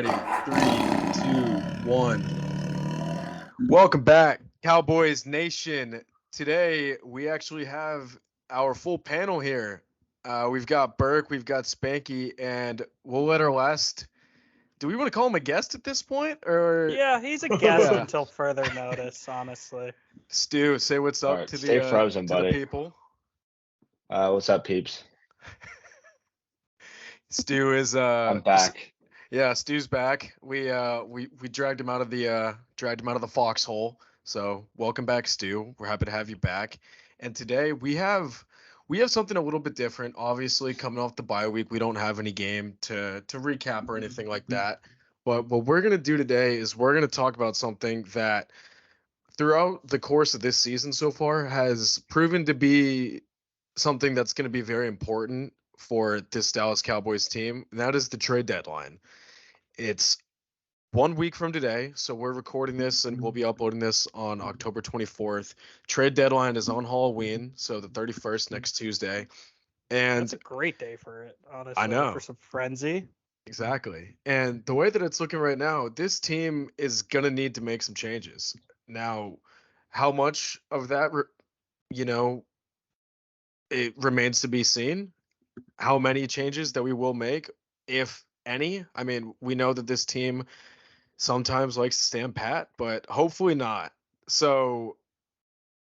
Ready? 3, 2, 1. Welcome back, Cowboys Nation. Today we actually have our full panel here. We've got Burke, we've got Spanky, and we'll let our last. Do we want to call him a guest at this point, or Yeah, he's a guest Yeah. until further notice, honestly. Stu? Say what's All up right, to stay the frozen, to the buddy. people. What's up, peeps? Stu is I'm back. Yeah, Stu's back. We dragged him out of the foxhole. So welcome back, Stu. We're happy to have you back. And today we have something a little bit different. Obviously, coming off the bye week, we don't have any game to recap or anything like that. But what we're gonna do today is we're gonna talk about something that throughout the course of this season so far has proven to be something that's going to be very important for this Dallas Cowboys team. And that is the trade deadline. It's 1 week from today, so we're recording this and we'll be uploading this on October 24th. Trade deadline is on Halloween, so the 31st, next Tuesday. And That's a great day for it, honestly. I know. For some frenzy. Exactly. And the way that it's looking right now, this team is going to need to make some changes. Now, how much of that, it remains to be seen. How many changes that we will make, if any. I mean, we know that this team sometimes likes to stand pat, but hopefully not. So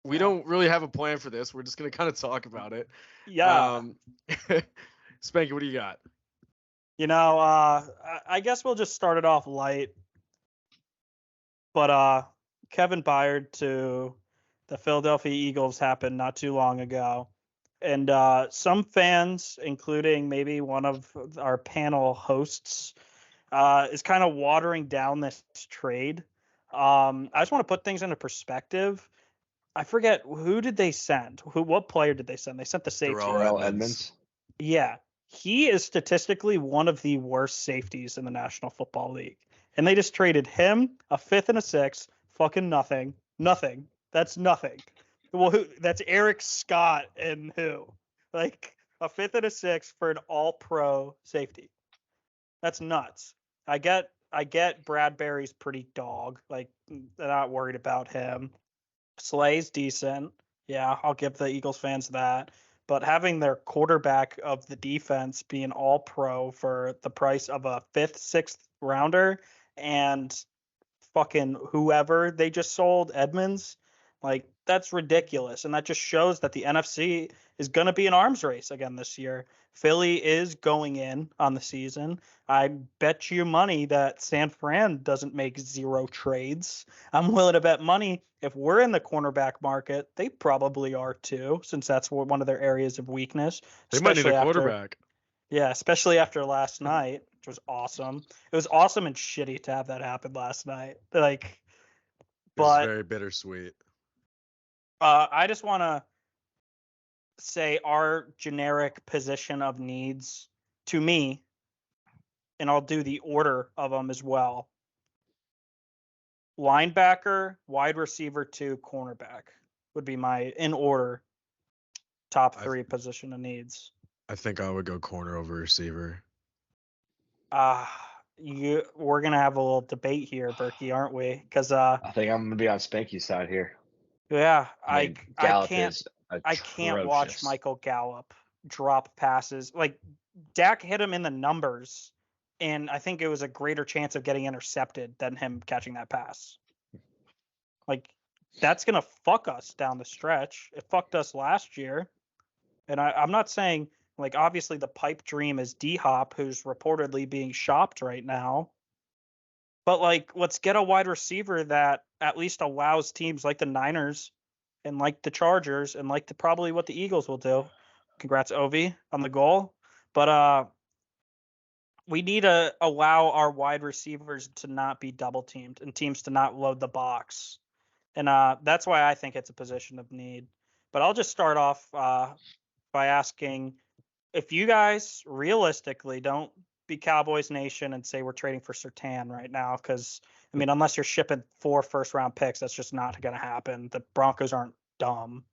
we don't really have a plan for this. We're just going to kind of talk about it. Yeah. Spanky, what do you got? I guess we'll just start it off light. But Kevin Byard to the Philadelphia Eagles happened not too long ago. And some fans, including maybe one of our panel hosts, is kind of watering down this trade. I just want to put things into perspective. I forget, who did they send? What player did they send? They sent the safety. Terrell Edmonds. Yeah. He is statistically one of the worst safeties in the National Football League. And they just traded him, a fifth and a sixth, fucking nothing. Nothing. That's nothing. Well, that's Eric Scott and who? Like a fifth and a sixth for an all-pro safety. That's nuts. I get Bradbury's pretty dog. Like, they're not worried about him. Slay's decent. Yeah, I'll give the Eagles fans that. But having their quarterback of the defense be an all pro for the price of a fifth, sixth rounder and fucking whoever they just sold, Edmonds, like, that's ridiculous. And that just shows that the NFC is going to be an arms race again this year. Philly is going in on the season. I bet you money that San Fran doesn't make zero trades. I'm willing to bet money if we're in the cornerback market, they probably are too, since that's one of their areas of weakness. They might need a quarterback. Yeah, especially after last night, which was awesome. It was awesome and shitty to have that happen last night. Like, but it's very bittersweet. I just want to say our generic position of needs to me, and I'll do the order of them as well. Linebacker, wide receiver, to cornerback would be my, in order, top three position of needs. I think I would go corner over receiver. We're gonna have a little debate here, Berkey, aren't we? Because I think I'm gonna be on Spanky's side here. Yeah, I can't watch Michael Gallup drop passes. Like, Dak hit him in the numbers, and I think it was a greater chance of getting intercepted than him catching that pass. Like, that's gonna fuck us down the stretch. It fucked us last year, and I'm not saying, like, obviously the pipe dream is D-Hop, who's reportedly being shopped right now. But, like, let's get a wide receiver that at least allows teams like the Niners and like the Chargers and like probably what the Eagles will do. Congrats, Ovi, on the goal. But we need to allow our wide receivers to not be double teamed and teams to not load the box. And that's why I think it's a position of need. But I'll just start off by asking if you guys realistically don't be Cowboys Nation and say we're trading for Surtain right now, because, I mean, unless you're shipping 4 first-round picks, that's just not going to happen. The Broncos aren't dumb.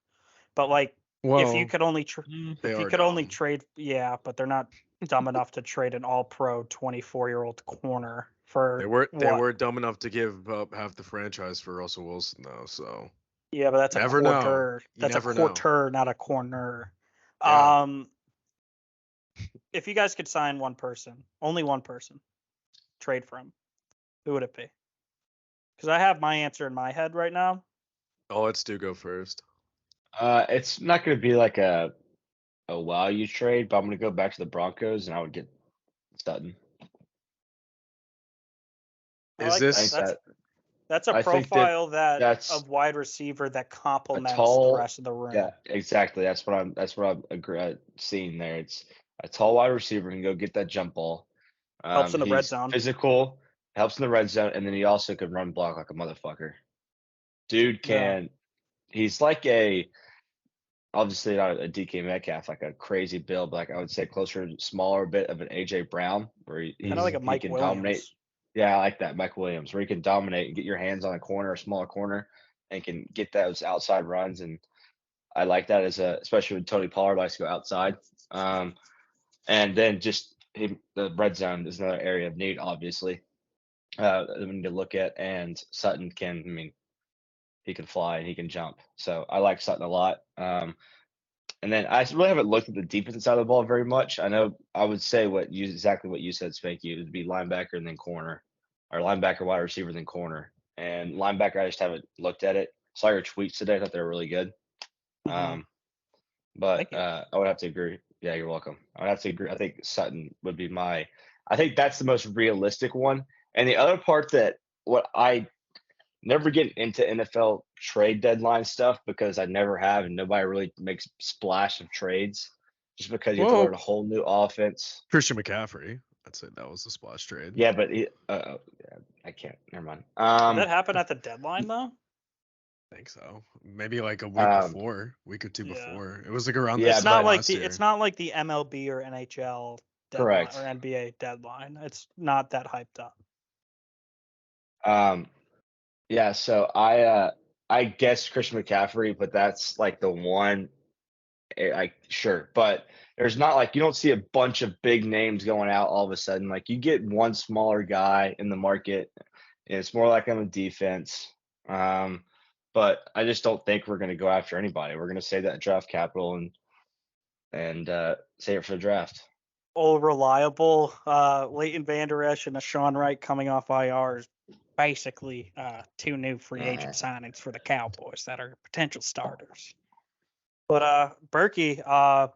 But, like, if you could only trade, yeah, but they're not dumb enough to trade an all-pro 24-year-old corner. for they were dumb enough to give up half the franchise for Russell Wilson though, so yeah, but that's never a quarter. know. That's a quarter, not a corner. Yeah. If you guys could sign one person, only one person, trade for him, who would it be? Because I have my answer in my head right now. I'll let Stu go first. It's not going to be like a value trade, but I'm going to go back to the Broncos and I would get Sutton. That's a profile that's of wide receiver that complements the rest of the room. Yeah, exactly. That's what I'm seeing there. It's a tall wide receiver can go get that jump ball. Helps in the red zone. Physical, helps in the red zone, and then he also can run block like a motherfucker. Dude can. Yeah. He's like obviously not a DK Metcalf, like a crazy build, but like I would say closer, smaller bit of an AJ Brown, where he's kind of like a Mike Williams. Dominate. Yeah, I like that, Mike Williams, where he can dominate and get your hands on a corner, a smaller corner, and can get those outside runs. And I like that especially when Tony Pollard likes to go outside. And then just the red zone is another area of need, obviously, that we need to look at. And Sutton he can fly and he can jump. So I like Sutton a lot. And then I really haven't looked at the defensive side of the ball very much. I know I would say exactly what you said, Spanky. It would be linebacker and then corner, or linebacker, wide receiver, then corner. And linebacker, I just haven't looked at it. Saw your tweets today. I thought they were really good. Mm-hmm. But I would have to agree. Yeah, you're welcome. I would have to agree. I think Sutton would be I think that's the most realistic one. And the other part what I never get into NFL trade deadline stuff because I never have, and nobody really makes splash of trades just because you have to learn a whole new offense. Christian McCaffrey, I'd say that was a splash trade. Yeah, but I can't. Never mind. Did that happen at the deadline though? I think so. Maybe like a week or two before. It was like around. It's not like it's not like the MLB or NHL deadline, correct, or NBA deadline. It's not that hyped up. Yeah, so I guess Christian McCaffrey, but that's like the one. Sure, but there's not like you don't see a bunch of big names going out all of a sudden. Like you get one smaller guy in the market, and it's more like on the defense. But I just don't think we're going to go after anybody. We're going to save that draft capital and save it for the draft. All reliable, Leighton Vander Esch and Sean Wright coming off IR is basically two new free agent signings for the Cowboys that are potential starters. But Berkey, I'll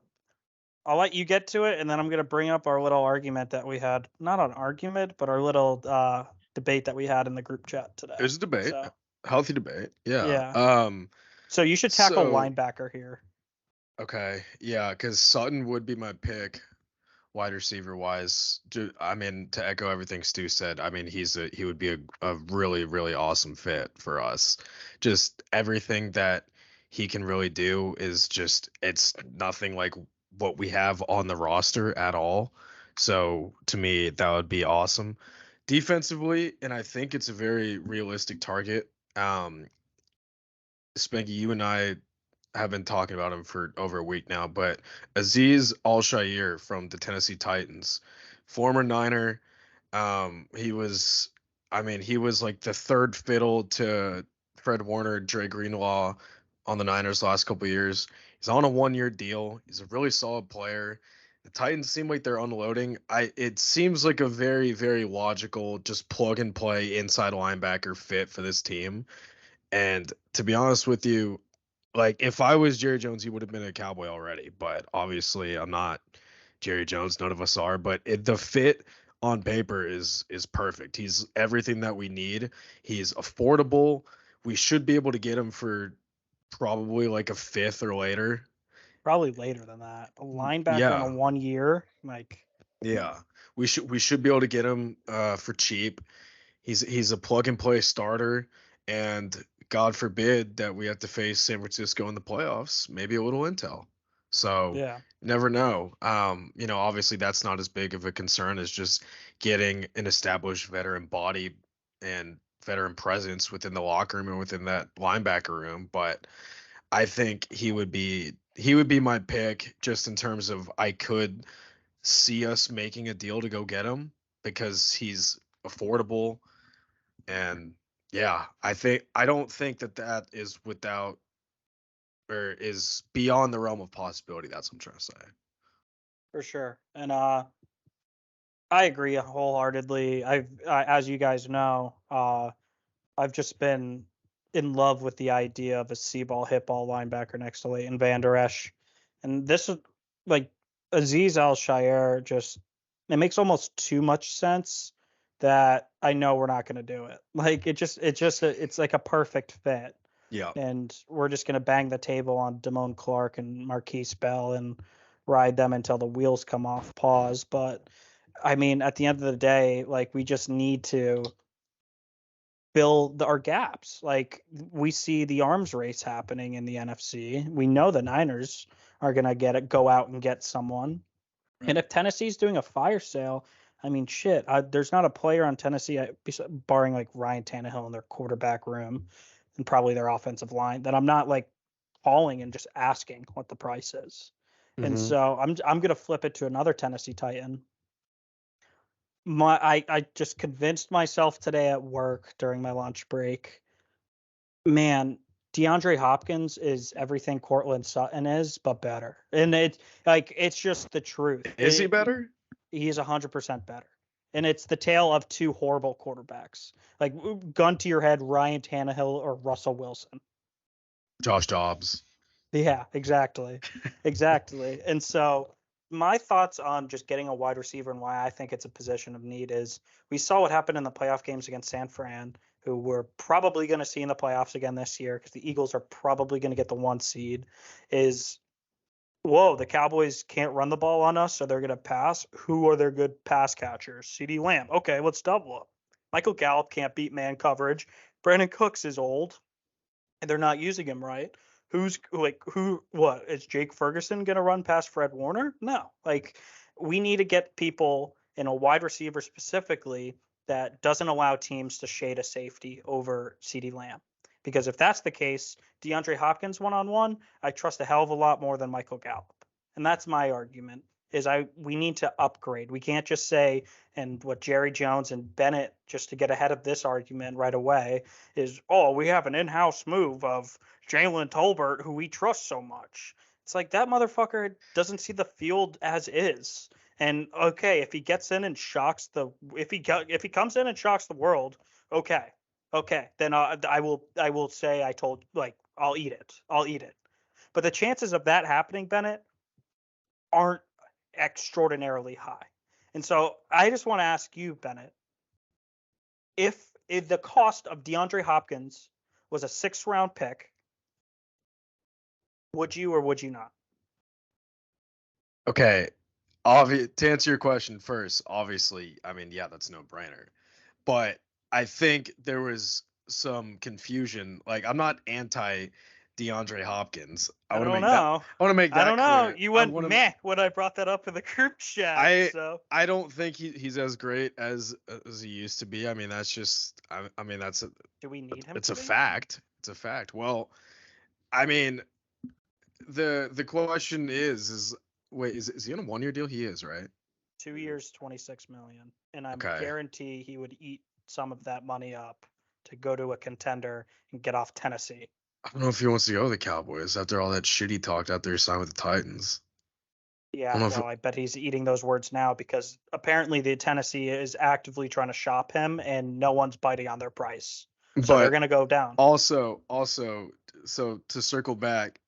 let you get to it, and then I'm going to bring up our little argument that we had. Not an argument, but our little debate that we had in the group chat today. It was a debate. So, healthy debate. Yeah. Yeah. So you should tackle linebacker here. Okay. Yeah, because Sutton would be my pick, wide receiver wise. I mean, to echo everything Stu said, I mean, he would be a really, really awesome fit for us. Just everything that he can really do is it's nothing like what we have on the roster at all. So to me, that would be awesome. Defensively, and I think it's a very realistic target. Spanky, you and I have been talking about him for over a week now, but Azeez Al-Shaair from the Tennessee Titans, former Niner. He was like the third fiddle to Fred Warner, Dre Greenlaw on the Niners last couple of years. He's on a 1-year deal. He's a really solid player. The Titans seem like they're unloading. It seems like a very, very logical, just plug and play inside linebacker fit for this team. And to be honest with you, like if I was Jerry Jones, he would have been a Cowboy already. But obviously, I'm not Jerry Jones. None of us are. But the fit on paper is perfect. He's everything that we need. He's affordable. We should be able to get him for probably like a 5th or later. Probably later than that. A linebacker on a 1 year, like. Yeah, we should be able to get him for cheap. He's a plug and play starter, and God forbid that we have to face San Francisco in the playoffs. Maybe a little intel. So yeah, never know. Obviously that's not as big of a concern as just getting an established veteran body and veteran presence within the locker room and within that linebacker room. But I think he would be my pick just in terms of I could see us making a deal to go get him because he's affordable, and yeah, I don't think that is without or is beyond the realm of possibility. That's what I'm trying to say. For sure. And I agree wholeheartedly. As you guys know, I've just been in love with the idea of a C-ball hit ball linebacker next to Leighton Vander Esch. And this is like Azeez Al-Shaair, just it makes almost too much sense that I know we're not going to do it. Like it's like a perfect fit. Yeah. And we're just going to bang the table on Damone Clark and Marquise Bell and ride them until the wheels come off. Pause. But I mean, at the end of the day, like we just need to fill our gaps. Like we see the arms race happening in the NFC. We know the Niners are going to go out and get someone. Right. And if Tennessee's doing a fire sale, I mean, shit, there's not a player on Tennessee, barring like Ryan Tannehill in their quarterback room and probably their offensive line, that I'm not like calling and just asking what the price is. Mm-hmm. And so I'm going to flip it to another Tennessee Titan. I just convinced myself today at work during my lunch break, man, DeAndre Hopkins is everything Courtland Sutton is, but better. And it's just the truth. Is he better? He is 100% better. And it's the tale of two horrible quarterbacks. Like, gun to your head, Ryan Tannehill or Russell Wilson. Josh Dobbs. Yeah, exactly. Exactly. And so my thoughts on just getting a wide receiver and why I think it's a position of need is we saw what happened in the playoff games against San Fran, who we're probably going to see in the playoffs again this year because the Eagles are probably going to get the 1 seed, is, whoa, the Cowboys can't run the ball on us, so they're going to pass. Who are their good pass catchers? CeeDee Lamb. Okay, let's double up. Michael Gallup can't beat man coverage. Brandon Cooks is old, and they're not using him right. What is Jake Ferguson going to run past Fred Warner? No. Like, we need to get people in a wide receiver specifically that doesn't allow teams to shade a safety over CeeDee Lamb. Because if that's the case, DeAndre Hopkins one-on-one, I trust a hell of a lot more than Michael Gallup. And that's my argument, is we need to upgrade. We can't just say, and what Jerry Jones and Bennett, just to get ahead of this argument right away, is, oh, we have an in-house move of Jalen Tolbert, who we trust so much. It's like, that motherfucker doesn't see the field as is. And okay, if he gets in and shocks if he comes in and shocks the world, okay, then I will say I'll eat it. But the chances of that happening, Bennett, aren't extraordinarily high. And so I just want to ask you, Bennett, if the cost of DeAndre Hopkins was a 6th round pick, would you or would you not? Okay. To answer your question first, obviously, I mean, yeah, that's no brainer. But I think there was some confusion. Like, I'm not anti DeAndre Hopkins. I want to make that I don't know. clear. You went meh when I brought that up in the group chat. I don't think he's as great as he used to be. I mean, that's just. I mean, that's. Do we need him? It's a fact. It's a fact. Well, I mean, the question is wait, is he on a 1-year deal? He is, right? 2 years, $26 million, and I guarantee he would eat some of that money up to go to a contender and get off Tennessee. I don't know if he wants to go to the Cowboys after all that shit he talked after he signed with the Titans. Yeah, I bet he's eating those words now because apparently the Tennessee is actively trying to shop him and no one's biting on their price. So they're going to go down. Also, so to circle back,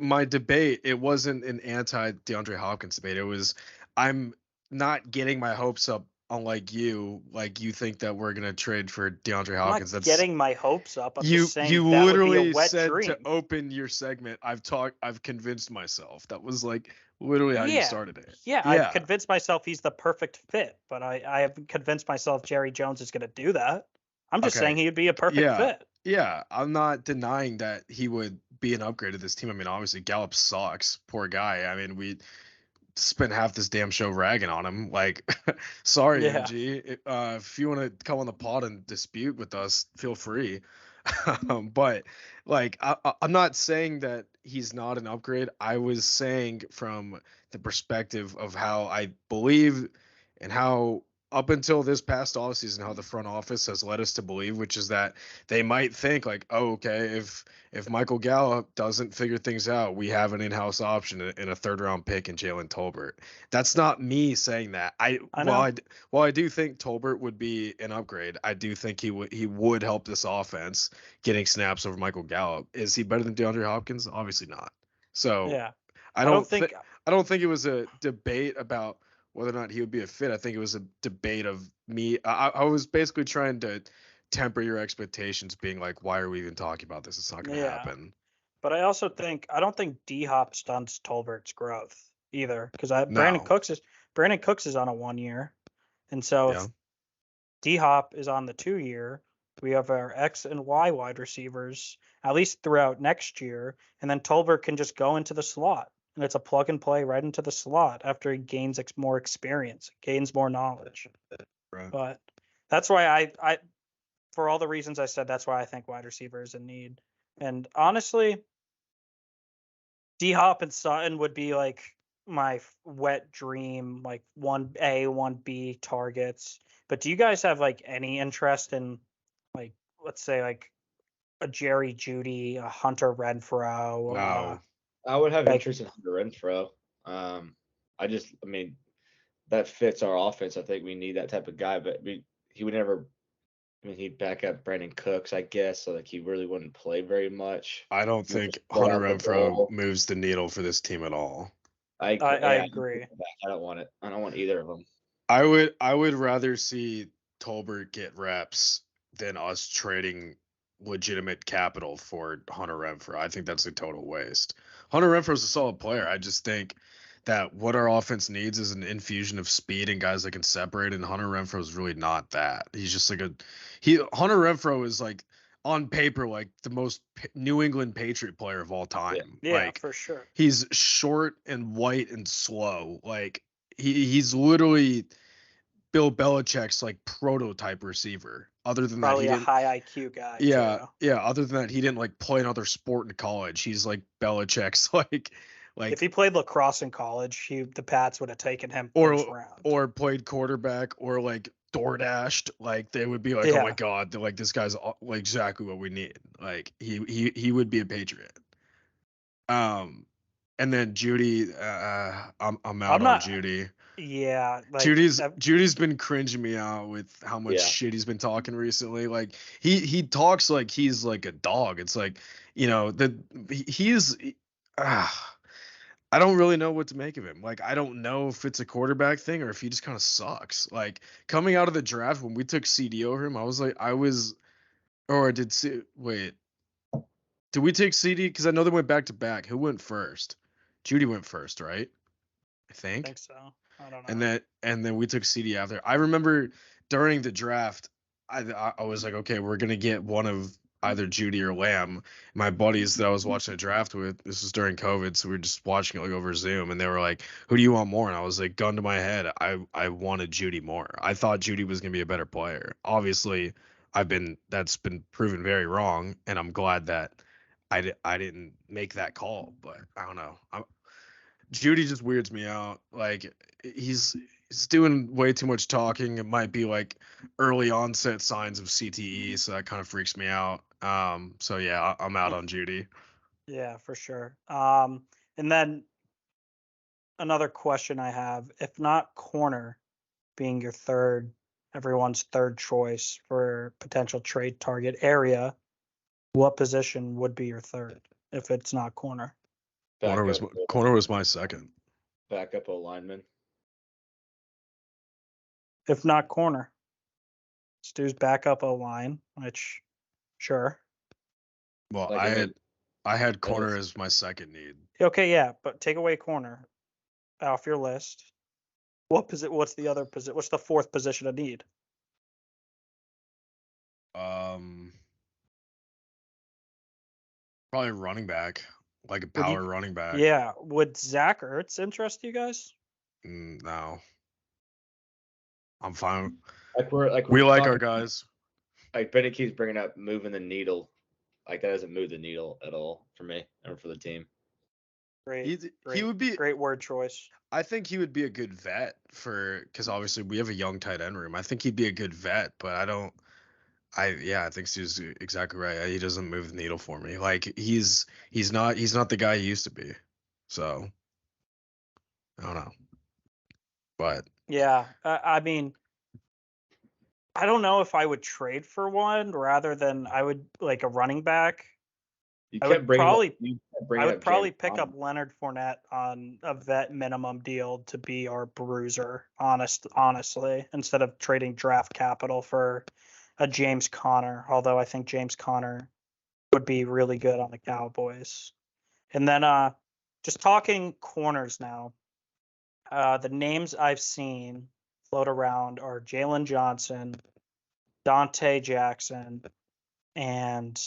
my debate, it wasn't an anti DeAndre Hopkins debate. It was, I'm not getting my hopes up. Unlike you, think that we're gonna trade for DeAndre Hopkins. I'm not getting my hopes up. I'm you just saying you that literally would be a wet said dream. To open your segment. I've convinced myself. That was like literally how you started it. Yeah, I've convinced myself he's the perfect fit, but I have convinced myself Jerry Jones is gonna do that. I'm just saying he would be a perfect fit. Yeah, I'm not denying that he would be an upgrade to this team. I mean, obviously Gallup sucks. Poor guy. I mean, we spent half this damn show ragging on him. Like, sorry, MG. If you want to come on the pod and dispute with us, feel free. But like, I'm not saying that he's not an upgrade. I was saying from the perspective of how I believe and how up until this past offseason, how the front office has led us to believe, which is that they might think like, oh, okay, if Michael Gallup doesn't figure things out, we have an in-house option in a third-round pick in Jalen Tolbert. That's not me saying that. While I do think Tolbert would be an upgrade, I do think he would help this offense getting snaps over Michael Gallup. Is he better than DeAndre Hopkins? Obviously not. So yeah, I don't think it was a debate about whether or not he would be a fit. I think it was a debate of me. I was basically trying to temper your expectations, being like, why are we even talking about this? It's not going to happen. But I also think I don't think D-Hop stunts Tolbert's growth either, because Brandon Cooks is on a 1 year, and so if D-Hop is on the 2 year, we have our X and Y wide receivers at least throughout next year, and then Tolbert can just go into the slot. And it's a plug and play right into the slot after he gains more experience, gains more knowledge. Right. But that's why I, for all the reasons I said, that's why I think wide receiver is in need. And honestly, D-Hop and Sutton would be like my wet dream, like 1A, 1B targets. But do you guys have like any interest in, like, let's say like a Jerry Jeudy, a Hunter Renfrow? No. I would have interest in Hunter Renfrow. I mean, that fits our offense. I think we need that type of guy, but he would never. I mean, he'd back up Brandon Cooks, I guess, so like he really wouldn't play very much. I don't think Hunter Renfrow moves the needle for this team at all. I agree. I don't want it. I don't want either of them. I would rather see Tolbert get reps than us trading legitimate capital for Hunter Renfrow. I think that's a total waste. Hunter Renfrow's a solid player. I just think that what our offense needs is an infusion of speed and guys that can separate, and Hunter Renfrow's really not that. He's just like Hunter Renfrow is like on paper like the most New England Patriot player of all time. Yeah, like, for sure. He's short and white and slow. Like he's literally Bill Belichick's like prototype receiver. Other than probably that, a high IQ guy. Yeah, yeah. Other than that, he didn't like play another sport in college. He's like Belichick's like if he played lacrosse in college, the Pats would have taken him first round. Or played quarterback or like DoorDashed. Like they would be like, oh my god, like this guy's like exactly what we need. Like he would be a Patriot. And then Jeudy, I'm out on Jeudy. Yeah, like, Judy's been cringing me out with how much shit he's been talking recently. Like he talks like he's like a dog. It's like, you know, I don't really know what to make of him. Like I don't know if it's a quarterback thing or if he just kind of sucks. Like coming out of the draft when we took CD over him, did we take CD? Because I know they went back to back. Who went first? Jeudy went first, right? I think so. I don't know. And then we took CD after. I remember during the draft, I was like, okay, we're gonna get one of either Jeudy or Lamb. My buddies that I was watching the draft with, this was during COVID, so we were just watching it like over Zoom, and they were like, "Who do you want more?" And I was like, gun to my head, I wanted Jeudy more. I thought Jeudy was gonna be a better player. Obviously, that's been proven very wrong, and I'm glad that I didn't make that call. But I don't know. Jeudy just weirds me out. Like he's doing way too much talking. It might be like early onset signs of CTE, so that kind of freaks me out. So yeah, I'm out on Jeudy. Yeah, for sure. And then another question I have: if not corner, being everyone's third choice for potential trade target area, what position would be your third if it's not corner? Corner was my second. Backup lineman. If not corner, Stu's backup line, which sure. Well, I had corner as my second need. Okay, yeah, but take away corner off your list. What's the other position? What's the fourth position of need? Probably running back. Like a power running back. Yeah. Would Zach Ertz interest you guys? No. I'm fine. We like our guys. Like Bennett keeps bringing up moving the needle. Like that doesn't move the needle at all for me or for the team. He would be great word choice. I think he would be a good vet because obviously we have a young tight end room. I think he'd be a good vet, but I think Stu's exactly right. He doesn't move the needle for me. Like he's not the guy he used to be. So I don't know. But yeah, I mean, I don't know if I would trade for one rather than I would like a running back. I would probably pick up Leonard Fournette on a vet minimum deal to be our bruiser, honestly, instead of trading draft capital for a James Conner, although I think James Conner would be really good on the Cowboys. And then just talking corners now, the names I've seen float around are Jalen Johnson, Dante Jackson, and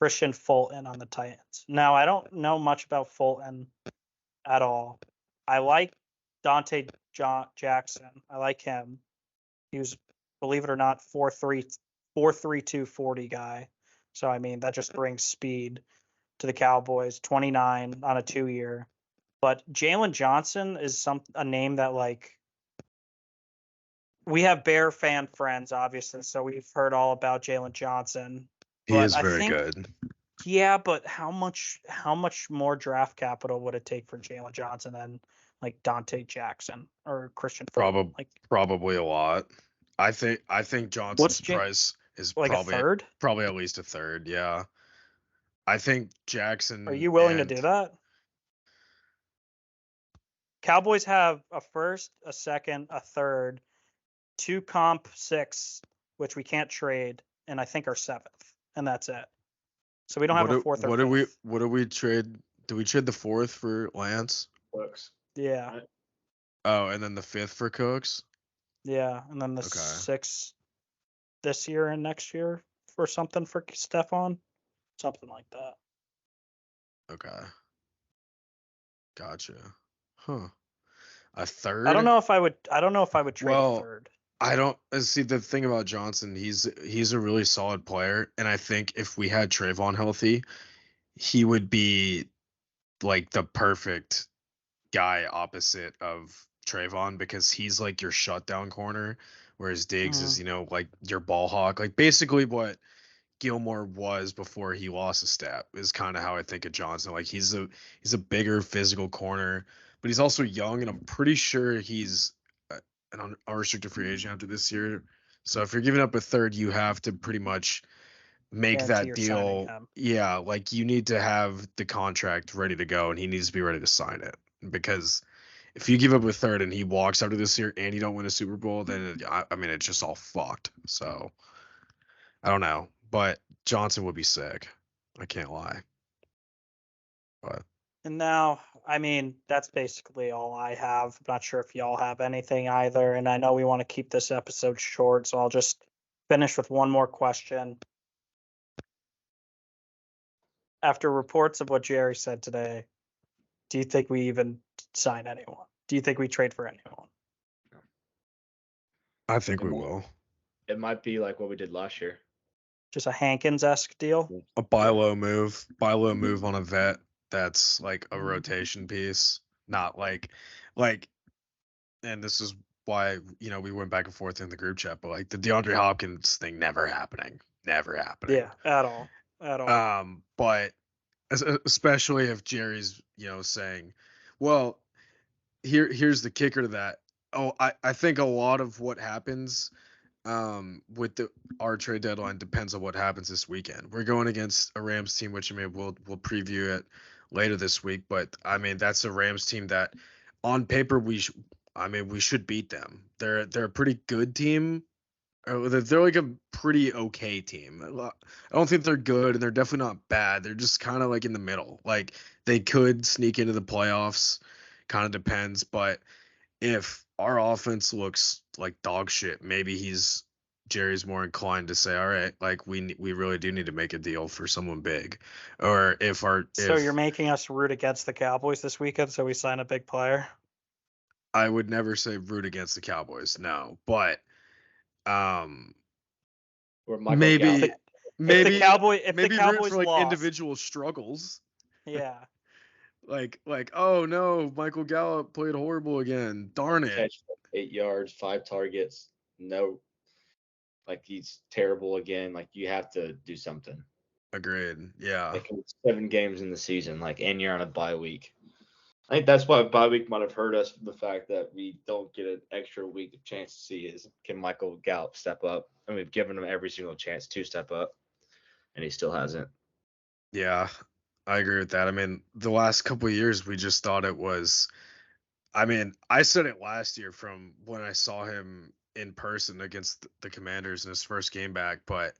Christian Fulton on the Titans. Now, I don't know much about Fulton at all. I like Dante Jackson. I like him. He was, believe it or not, 4.32 40 guy. So, I mean, that just brings speed to the Cowboys. 29 on a 2-year. But Jalen Johnson is a name that, like, we have Bear fan friends, obviously, so we've heard all about Jalen Johnson. He is very good. Yeah, but how much more draft capital would it take for Jalen Johnson than like Dante Jackson or Christian Fulton? Probably a lot. I think Johnson's price is like probably a third? Probably at least a third, yeah. I think Jackson. Are you willing to do that? Cowboys have a first, a second, a third, 2 comp 6, which we can't trade, and I think our 7th, and that's it. So we don't have a 4th or 5th. What do we trade? Do we trade the 4th for Lance? Cooks. Yeah. Oh, and then the 5th for Cooks? Yeah, and then the 6th this year and next year for something for Stephon. Something like that. Okay. Gotcha. Huh. A third? I don't know if I would trade a third. I don't see the thing about Johnson. He's a really solid player, and I think if we had Trayvon healthy, he would be like the perfect guy opposite of Trayvon because he's like your shutdown corner, whereas Diggs is like your ball hawk. Like basically what Gilmore was before he lost a step is kind of how I think of Johnson. Like he's a bigger physical corner, but he's also young, and I'm pretty sure he's an unrestricted free agent after this year. So if you're giving up a third, you have to pretty much make that deal. Yeah, like you need to have the contract ready to go, and he needs to be ready to sign it. Because if you give up a third and he walks after this year and you don't win a Super Bowl, then I mean it's just all fucked. So I don't know, but Johnson would be sick. I can't lie. But and now, I mean, that's basically all I have. I'm not sure if y'all have anything either. And I know we want to keep this episode short, so I'll just finish with one more question. After reports of what Jerry said today, do you think we even sign anyone? Do you think we trade for anyone? I think we will. It might be like what we did last year. Just a Hankins-esque deal? A buy low move on a vet that's like a rotation piece, not like, and this is why, we went back and forth in the group chat, but like the DeAndre Hopkins thing never happening. Yeah, at all. But especially if Jerry's, saying, well, here's the kicker to that. Oh, I think a lot of what happens with our trade deadline depends on what happens this weekend. We're going against a Rams team, which we'll preview it later this week. But I mean, that's a Rams team that, on paper, we should beat them. They're a pretty good team. They're like a pretty okay team. I don't think they're good, and they're definitely not bad. They're just kind of like in the middle. Like they could sneak into the playoffs. Kind of depends, but if our offense looks like dog shit, maybe Jerry's more inclined to say, all right, like we really do need to make a deal for someone big. Or So you're making us root against the Cowboys this weekend so we sign a big player? I would never say root against the Cowboys, no. But maybe if the Cowboys root for like lost, individual struggles. Yeah. Like, oh no, Michael Gallup played horrible again. Darn it. Catch 8 yards, 5 targets. No, like he's terrible again. Like you have to do something. Agreed. Yeah. Like 7 games in the season, like, and you're on a bye week. I think that's why bye week might have hurt us. The fact that we don't get an extra week of chance to see is can Michael Gallup step up, and we've given him every single chance to step up, and he still hasn't. Yeah, I agree with that. I mean, the last couple of years, we just thought it was. I mean, I said it last year from when I saw him in person against the Commanders in his first game back, but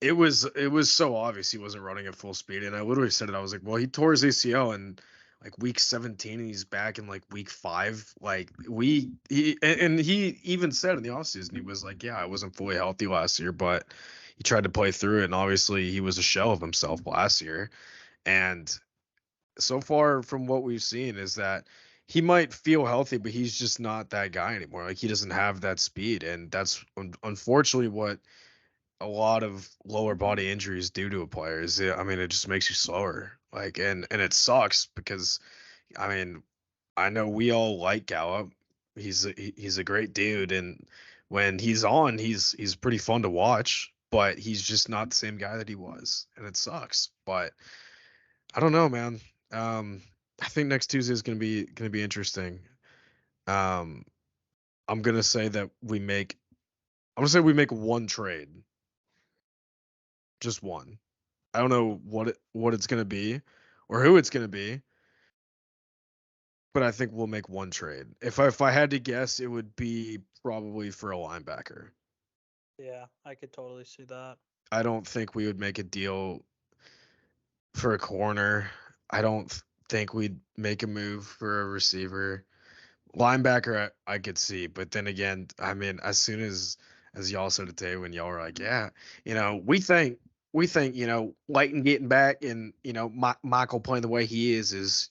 it was so obvious he wasn't running at full speed, and I literally said it. I was like, well, he tore his ACL in like week 17, and he's back in like week 5. Like and he even said in the offseason, he was like, yeah, I wasn't fully healthy last year, but he tried to play through it, and obviously he was a shell of himself last year. And so far from what we've seen is that he might feel healthy, but he's just not that guy anymore. Like he doesn't have that speed, and that's unfortunately what a lot of lower body injuries do to a player. Is I mean, it just makes you slower. Like, and it sucks because, I mean, I know we all like Gallup. He's a great dude, and when he's on, he's pretty fun to watch. But he's just not the same guy that he was, and it sucks. But I don't know, man. I think next Tuesday is gonna be interesting. Um, I'm gonna say that we make. I'm gonna say we make one trade, just one. I don't know what it's gonna be, or who it's gonna be, but I think we'll make one trade. If I had to guess, it would be probably for a linebacker. Yeah, I could totally see that. I don't think we would make a deal for a corner. I don't think we'd make a move for a receiver. Linebacker, I could see, but then again, I mean, as soon as y'all said it today, when y'all were like, yeah, we think, Clayton getting back and Michael playing the way he is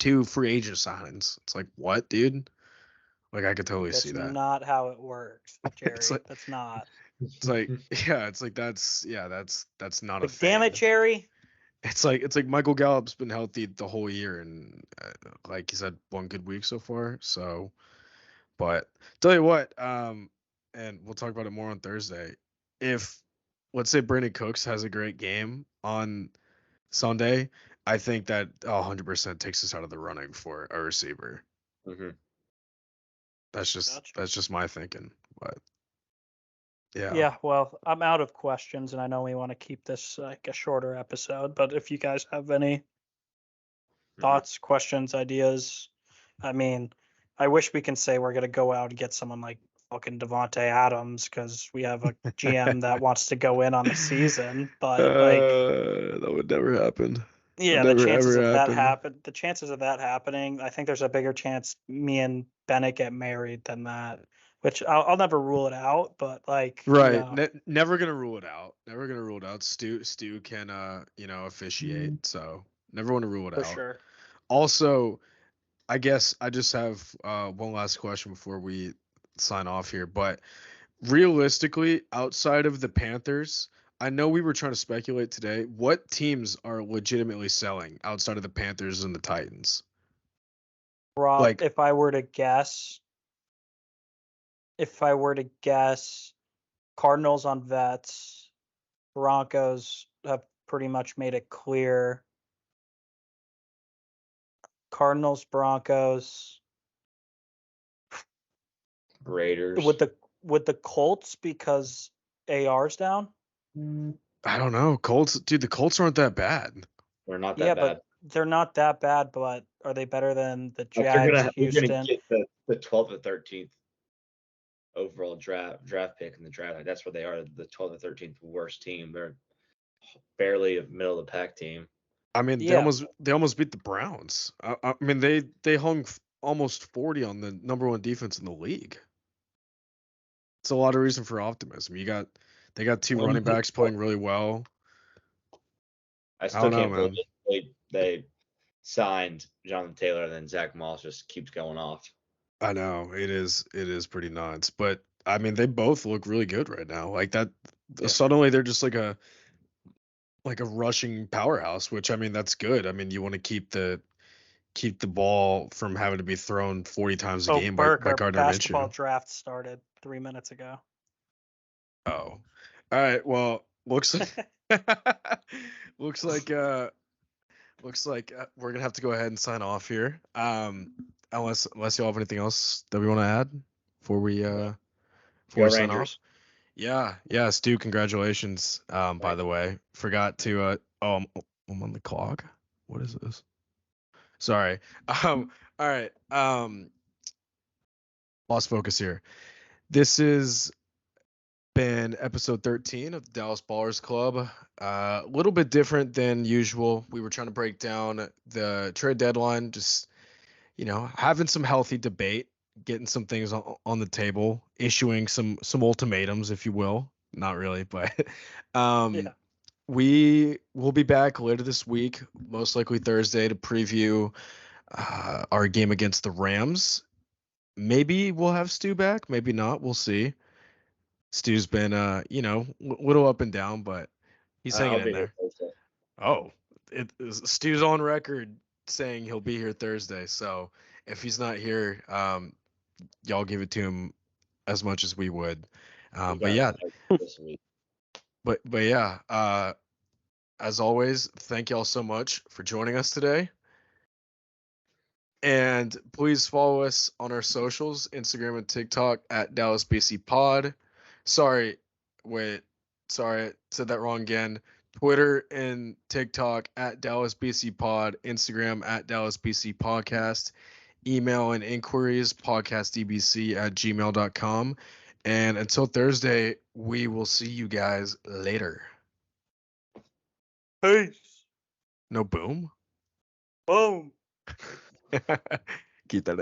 2 free agent signings. It's like, what, dude? Like, I could totally see that. That's not how it works, Jerry. Like, that's not. It's like, yeah, it's like that's not a thing. Damn it, Jerry. It's like Michael Gallup's been healthy the whole year, and like he's had one good week so far. So, but tell you what, and we'll talk about it more on Thursday. If let's say Brandon Cooks has a great game on Sunday, I think that 100% takes us out of the running for a receiver. Mm-hmm. That's just my thinking, but yeah. Yeah, well, I'm out of questions, and I know we want to keep this like a shorter episode, but if you guys have any thoughts, questions, ideas, I mean, I wish we can say we're gonna go out and get someone like fucking Devontae Adams because we have a GM that wants to go in on the season, but like that would never happen. Yeah, the chances of that happening, I think there's a bigger chance me and Bennett get married than that. Which I'll never rule it out, but like right, never gonna rule it out. Never gonna rule it out. Stu can officiate, so never want to rule it out. For sure. Also, I guess I just have one last question before we sign off here. But realistically, outside of the Panthers, I know we were trying to speculate today. What teams are legitimately selling outside of the Panthers and the Titans? Rob, like, if I were to guess, Cardinals on vets, Broncos have pretty much made it clear. Cardinals, Broncos, Raiders. Would the Colts because AR's down? I don't know. Colts, dude, the Colts aren't that bad. They're not that bad. But they're not that bad, but are they better than the Jags, Houston? You're gonna get the 12th or 13th overall draft pick in the draft. Like, that's where they are, the 12th or 13th worst team. They're barely a middle of the pack team. I mean, they almost beat the Browns. I mean, they hung almost 40 on the number 1 defense in the league. It's a lot of reason for optimism. They got 2 running backs playing really well. I still can't believe they signed Jonathan Taylor and then Zach Moss just keeps going off. I know it is pretty nuts, but I mean they both look really good right now. Like that, suddenly they're just like a rushing powerhouse, which I mean that's good. I mean you want to keep the keep the ball from having to be thrown 40 times a game by Gardner basketball Minshew. Draft started 3 minutes ago. Oh, all right. Well, looks like we're gonna have to go ahead and sign off here. Unless y'all have anything else that we want to add before we sign off. Yeah, Stu, congratulations. By the way, forgot to I'm on the clock. What is this? Sorry. All right. Lost focus here. This has been episode 13 of the Dallas Ballers Club. A little bit different than usual. We were trying to break down the trade deadline, just having some healthy debate, getting some things on the table, issuing some ultimatums, if you will. Not really, but we will be back later this week, most likely Thursday, to preview our game against the Rams. Maybe we'll have Stu back, maybe not. We'll see. Stu's been little up and down, but he's hanging in there. Oh, Stu's on record saying he'll be here Thursday. So if he's not here, y'all give it to him as much as we would. But yeah, as always, thank y'all so much for joining us today. And please follow us on our socials, Instagram and TikTok at DallasBCPod. Sorry, I said that wrong again. Twitter and TikTok at DallasBCPod, Instagram at DallasBCPodcast, email and inquiries podcastdbc@gmail.com. And until Thursday, we will see you guys later. Peace. No boom? Boom. Quítale.